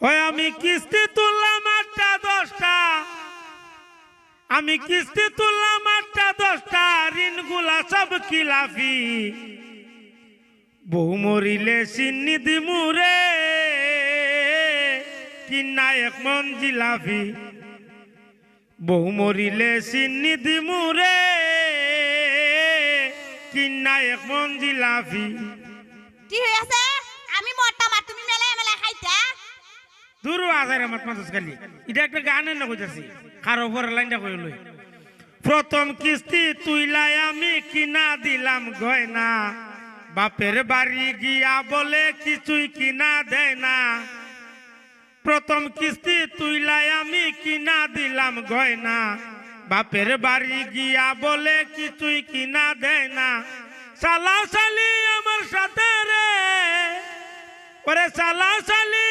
ওই আমি কিস্তি তুললাম 8টা 10টা, আমি কিস্তি তুললাম 8টা 10টা, ঋণগুলা সব খিলাফি। বউ মরিলে সিন্নি দিমুরে, কিনা 1 মন জিলাফি। বউ মরিলে সিন্নি দিমুরে, কিনা 1 মন জিলাফি। কি হইছে? আমি মোটা মা, তুমি মেলা মেলা খাইতা। দূর আজারে মাত মাতস খালি, এটা একটা গানের না কইতাছি। কার উপর লাইনটা কই লই। প্রথম কিস্তি তুইলাই আমি কিনা দিলাম গয়না, বাপের বাড়ি গিয়া বলে কিছুই কিনা দেয় না। প্রথম কিস্তি তুইলাই আমি কিনা দিলাম গয়না, বাপের বাড়ি গিয়া বলে কিছুই কিনা দেয় না। সালা সালি আমার সাথে রে, ওরে সালা সালি